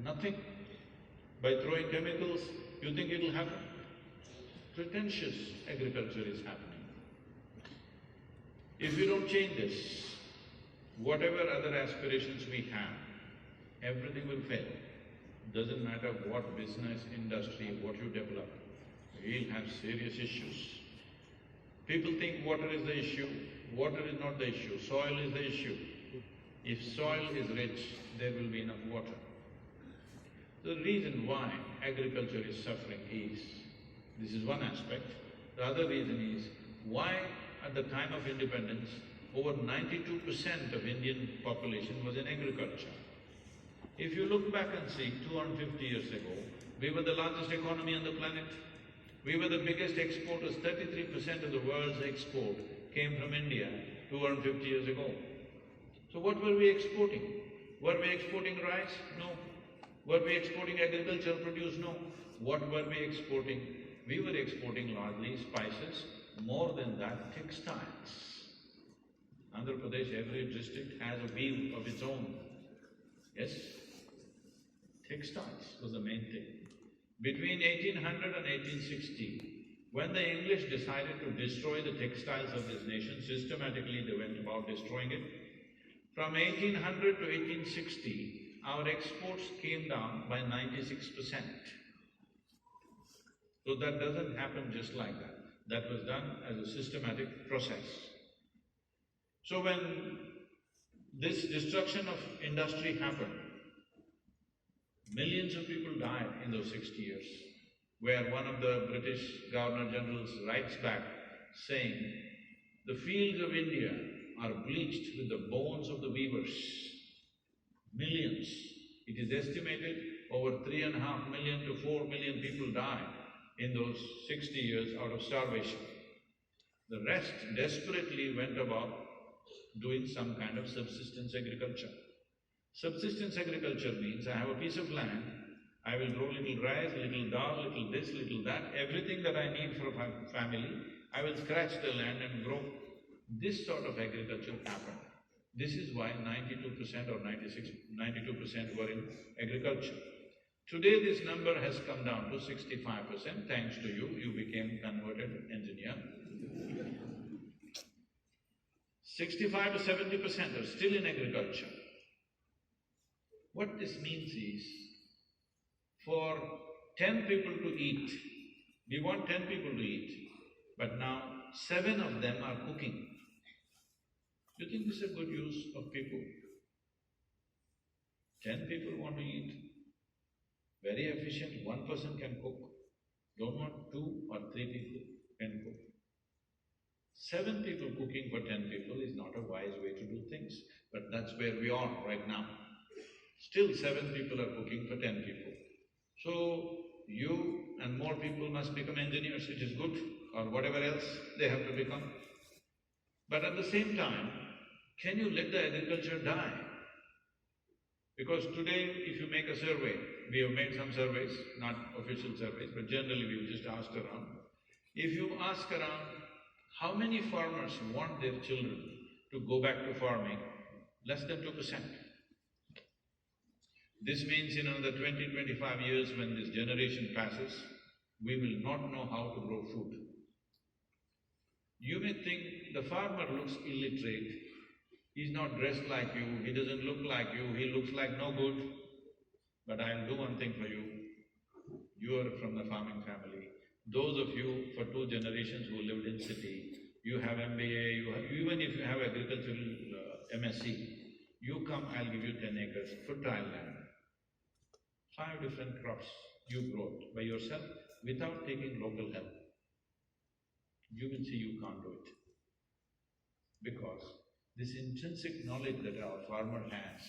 Nothing. By throwing chemicals, you think it'll happen? Pretentious agriculture is happening. If you don't change this, whatever other aspirations we have, everything will fail. Doesn't matter what business, industry, what you develop, we'll have serious issues. People think water is the issue. Water is not the issue, soil is the issue. If soil is rich, there will be enough water. The reason why agriculture is suffering is, this is one aspect. The other reason is, why at the time of independence, over 92% of Indian population was in agriculture. If you look back and see, 250 years ago, we were the largest economy on the planet. We were the biggest exporters, 33% of the world's export came from India 250 years ago. So what were we exporting? Were we exporting rice? No. Were we exporting agricultural produce? No. What were we exporting? We were exporting largely spices, more than that, textiles. Andhra Pradesh, every district has a weave of its own. Yes? Textiles was the main thing. Between 1800 and 1860, when the English decided to destroy the textiles of this nation, systematically they went about destroying it. From 1800 to 1860, our exports came down by 96%. So that doesn't happen just like that. That was done as a systematic process. So when this destruction of industry happened, millions of people died in those 60 years, where one of the British Governor-Generals writes back saying, "The fields of India are bleached with the bones of the weavers." Millions. It is estimated over 3.5 million to 4 million people died in those 60 years out of starvation. The rest desperately went about doing some kind of subsistence agriculture. Subsistence agriculture means I have a piece of land, I will grow little rice, little dal, little this, little that, everything that I need for a family, I will scratch the land and grow. This sort of agriculture happened. This is why 92% or 92% were in agriculture. Today this number has come down to 65%, thanks to you, you became converted engineer. 65 to 70% are still in agriculture. What this means is, for 10 people to eat, we want 10 people to eat, but now 7 of them are cooking. Do you think this is a good use of people? 10 people want to eat, very efficient, 1 person can cook. Don't want 2 or 3 people can cook. 7 people cooking for 10 people is not a wise way to do things, but that's where we are right now. Still 7 people are cooking for 10 people. So, you and more people must become engineers, which is good, or whatever else they have to become. But at the same time, can you let the agriculture die? Because today, if you make a survey, we have made some surveys, not official surveys, but generally we've just asked around. If you ask around, how many farmers want their children to go back to farming? Less than 2%. This means in another 20-25 years, when this generation passes, we will not know how to grow food. You may think the farmer looks illiterate, he's not dressed like you, he doesn't look like you, he looks like no good. But I'll do one thing for you. You are from the farming family. Those of you, for 2 generations who lived in city, you have MBA, even if you have agricultural MSc, you come, I'll give you 10 acres, fertile land. 5 different crops, you grow it by yourself without taking local help. You will see you can't do it. Because this intrinsic knowledge that our farmer has,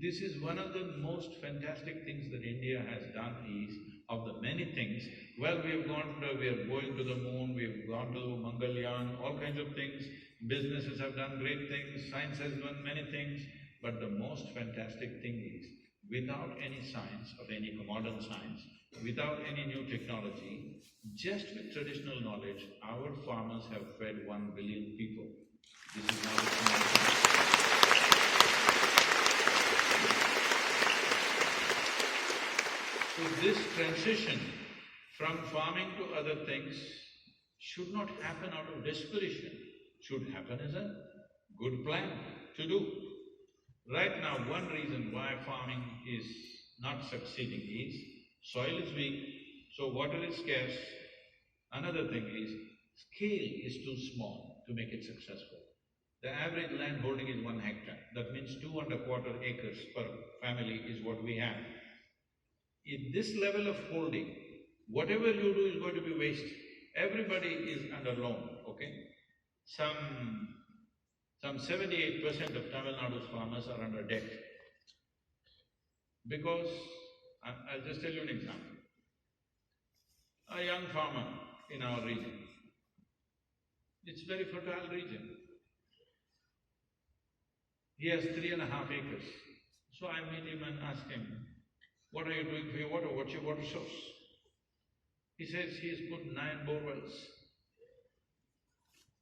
this is one of the most fantastic things that India has done is, of the many things, well, we are going to the moon, we have gone to Mangalyaan, all kinds of things, businesses have done great things, science has done many things, but the most fantastic thing is, without any science, of any modern science, without any new technology, just with traditional knowledge, our farmers have fed 1 billion people. This is not a small thing. So this transition from farming to other things should not happen out of desperation, should happen as a good plan to do. Right now, one reason why farming is not succeeding is soil is weak, so water is scarce. Another thing is scale is too small to make it successful. The average land holding is 1 hectare. That means 2.25 acres per family is what we have. In this level of holding, whatever you do is going to be waste. Everybody is under loan, okay? Some 78% of Tamil Nadu's farmers are under debt. Because, I'll just tell you an example. A young farmer in our region, it's a very fertile region. He has 3.5 acres. So I meet him and ask him, what are you doing for your water? What's your water source? He says he has put 9 bore wells.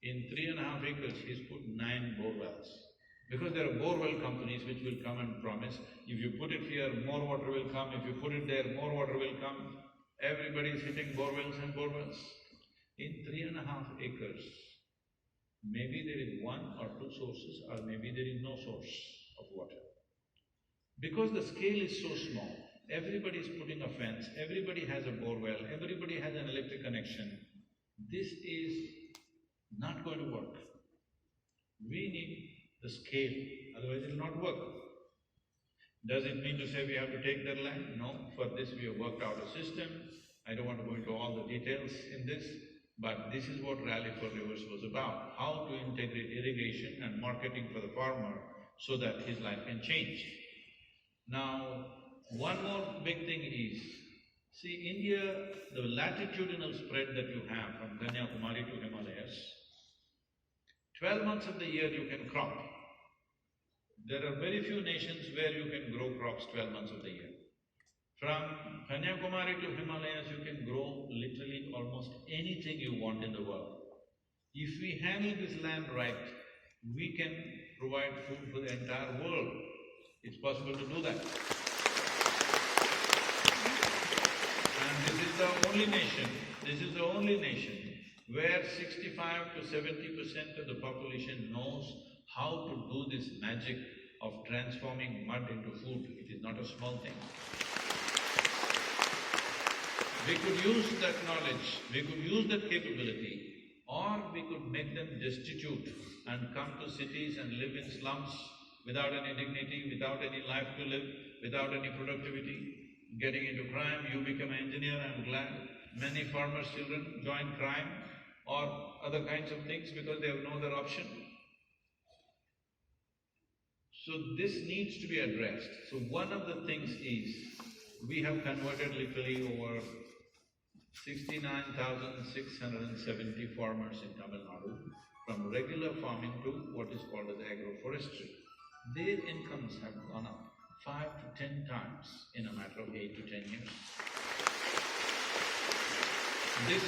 In 3.5 acres, he's put 9 bore wells. Because there are bore well companies which will come and promise, if you put it here, more water will come, if you put it there, more water will come. Everybody is hitting bore wells and bore wells. In 3.5 acres, maybe there is 1 or 2 sources, or maybe there is no source of water. Because the scale is so small, everybody is putting a fence, everybody has a bore well, everybody has an electric connection. This is not going to work. We need the scale, otherwise it will not work. Does it mean to say we have to take their land? No, for this we have worked out a system. I don't want to go into all the details in this, but this is what Rally for Rivers was about, how to integrate irrigation and marketing for the farmer so that his life can change. Now, one more big thing is, see, India, the latitudinal spread that you have from Kanyakumari to Himalayas, 12 months of the year you can crop. There are very few nations where you can grow crops 12 months of the year. From Kanyakumari to Himalayas, you can grow literally almost anything you want in the world. If we handle this land right, we can provide food for the entire world. It's possible to do that. And this is the only nation where 65 to 70% of the population knows how to do this magic of transforming mud into food. It is not a small thing. We could use that knowledge, we could use that capability, or we could make them destitute and come to cities and live in slums without any dignity, without any life to live, without any productivity, getting into crime. You become an engineer, I'm glad. Many farmers' children join crime or other kinds of things because they have no other option. So this needs to be addressed. So one of the things is, we have converted literally over 69,670 farmers in Tamil Nadu from regular farming to what is called as agroforestry. Their incomes have gone up 5 to 10 times in a matter of 8 to 10 years. This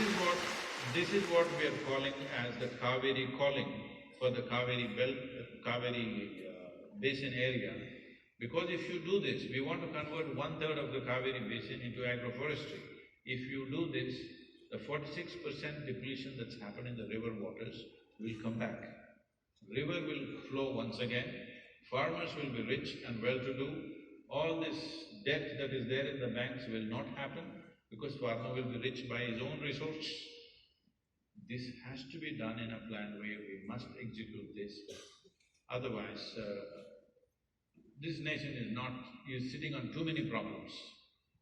is what we are calling as the Kaveri calling for the Kaveri belt, Kaveri basin area. Because if you do this, we want to convert 1/3 of the Kaveri basin into agroforestry. If you do this, the 46% depletion that's happened in the river waters will come back. River will flow once again, farmers will be rich and well-to-do, all this debt that is there in the banks will not happen because farmer will be rich by his own resource. This has to be done in a planned way, we must execute this. Otherwise, this nation is sitting on too many problems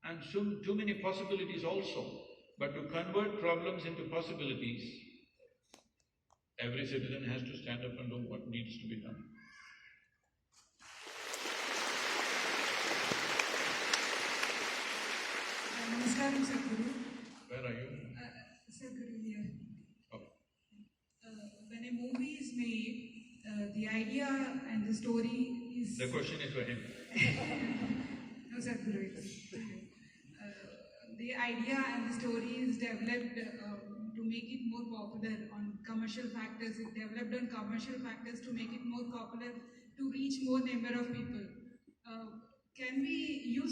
and too many possibilities also. But to convert problems into possibilities, every citizen has to stand up and do what needs to be done. Namaskaram, Sadguru. Where are you? Sadguru here. Oh. When a movie is made, the idea and the story is… The question is for him. No, Sadguru. The idea and the story is developed to make it more popular on commercial factors. It developed on commercial factors to make it more popular, to reach more number of people. Can we use